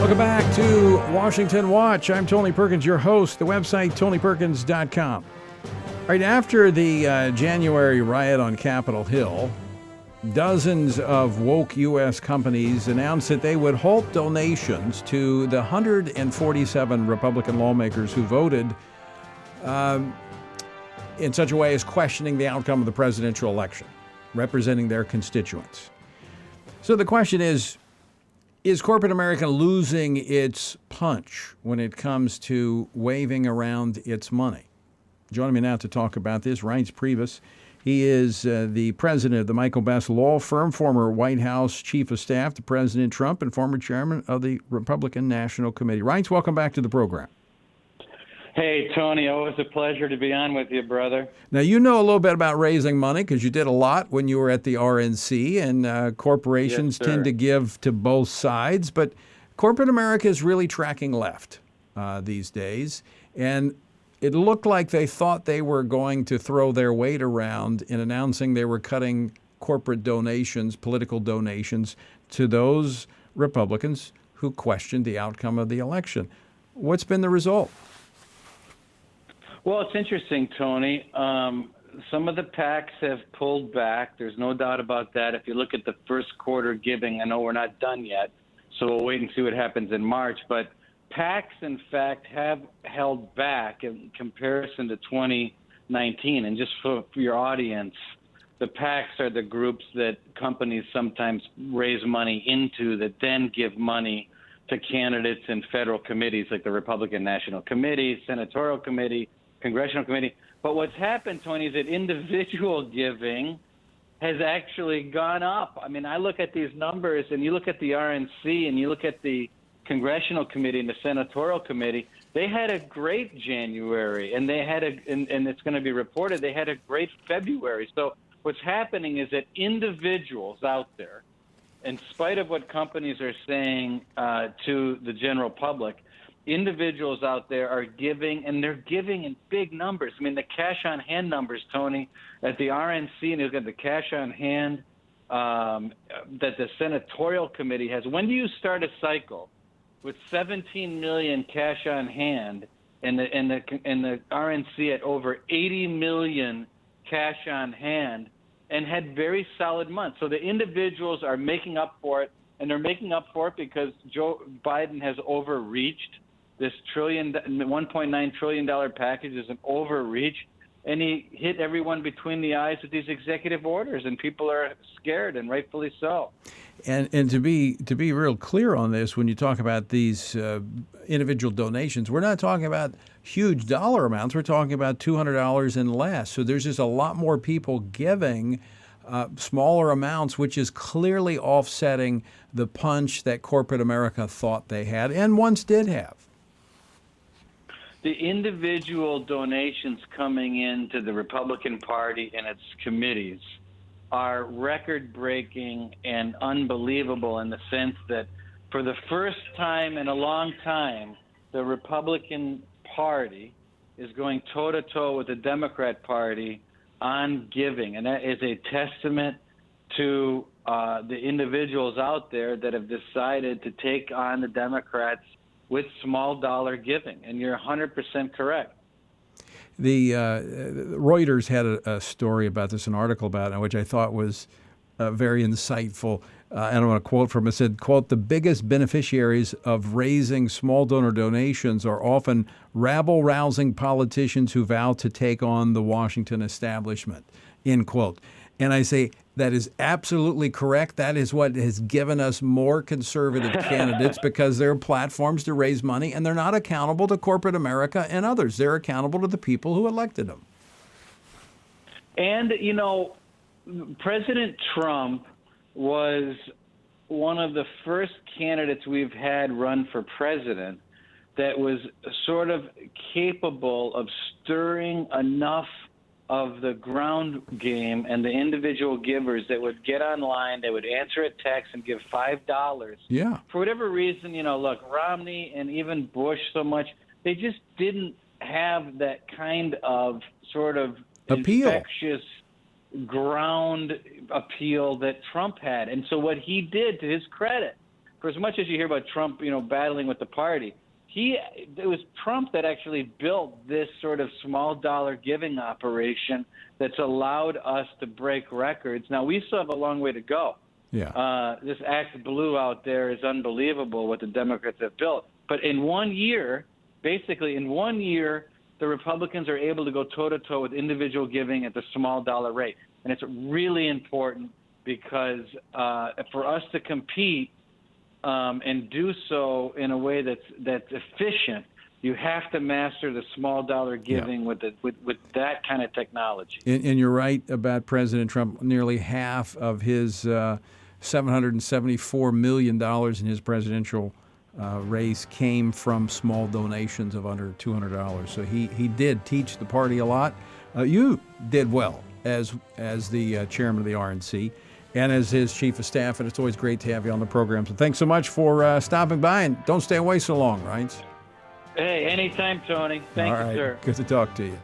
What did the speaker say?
Welcome back to Washington Watch. I'm Tony Perkins, your host. The website, tonyperkins.com. Right after the January riot on Capitol Hill, dozens of woke U.S. companies announced that they would halt donations to the 147 Republican lawmakers who voted in such a way as questioning the outcome of the presidential election, representing their constituents. So the question is corporate America losing its punch when it comes to waving around its money? Joining me now to talk about this, Reince Priebus. He is the president of the Michael Best Law Firm, former White House chief of staff to President Trump, and former chairman of the Republican National Committee. Reince, welcome back to the program. Hey, Tony, always a pleasure to be on with you, brother. Now, you know a little bit about raising money because you did a lot when you were at the RNC, and corporations tend to give to both sides. But corporate America is really tracking left these days. And it looked like they thought they were going to throw their weight around in announcing they were cutting corporate donations, political donations, to those Republicans who questioned the outcome of the election. What's been the result? Well, it's interesting, Tony. Some of the PACs have pulled back. There's no doubt about that. If you look at the first quarter giving, I know we're not done yet, so we'll wait and see what happens in March. But PACs, in fact, have held back in comparison to 2019. And just for your audience, the PACs are the groups that companies sometimes raise money into that then give money to candidates in federal committees like the Republican National Committee, Senatorial Committee, Congressional Committee. But what's happened, Tony, is that individual giving has actually gone up. I mean, I look at these numbers, and you look at the RNC, and you look at the Congressional Committee and the Senatorial Committee. They had a great January, and they had and it's going to be reported, they had a great February. So what's happening is that individuals out there, in spite of what companies are saying to the general public, individuals out there are giving, and they're giving in big numbers. I mean, the cash on hand numbers, Tony, at the RNC, and you've got the cash on hand that the Senatorial Committee has. When do you start a cycle with 17 million cash on hand and the RNC at over 80 million cash on hand and had very solid months? So the individuals are making up for it, and they're making up for it because Joe Biden has overreached. This $1.9 trillion package is an overreach, and he hit everyone between the eyes with these executive orders, and people are scared, and rightfully so. And to be real clear on this, when you talk about these individual donations, we're not talking about huge dollar amounts. We're talking about $200 and less. So there's just a lot more people giving smaller amounts, which is clearly offsetting the punch that corporate America thought they had and once did have. The individual donations coming into the Republican Party and its committees are record-breaking and unbelievable in the sense that for the first time in a long time, the Republican Party is going toe-to-toe with the Democrat Party on giving. And that is a testament to the individuals out there that have decided to take on the Democrats with small dollar giving. And you're 100% correct. The Reuters had a story about this, an article about it, which I thought was very insightful. And I want to quote from it. It said, quote, "The biggest beneficiaries of raising small donor donations are often rabble-rousing politicians who vow to take on the Washington establishment," end quote. And I say, that is absolutely correct. That is what has given us more conservative candidates because there are platforms to raise money, and they're not accountable to corporate America and others. They're accountable to the people who elected them. And, you know, President Trump was one of the first candidates we've had run for president that was sort of capable of stirring enough of the ground game and the individual givers that would get online, they would answer a text and give $5. Yeah. For whatever reason, you know, look, Romney and even Bush so much, they just didn't have that kind of sort of appeal, infectious ground appeal that Trump had. And so what he did, to his credit, for as much as you hear about Trump, battling with the party, it was Trump that actually built this sort of small dollar giving operation that's allowed us to break records. Now, we still have a long way to go. Yeah. This Act Blue out there is unbelievable what the Democrats have built. But in 1 year, basically in 1 year, the Republicans are able to go toe-to-toe with individual giving at the small dollar rate. And it's really important because for us to compete and do so in a way that's efficient, you have to master the small dollar giving with that kind of technology. And you're right about President Trump. Nearly half of his $774 million in his presidential race came from small donations of under $200. So he did teach the party a lot. You did well as the chairman of the RNC and as his chief of staff, and it's always great to have you on the program. So thanks so much for stopping by, and don't stay away so long, Reince. Hey, anytime, Tony. Thank you, sir. Good to talk to you.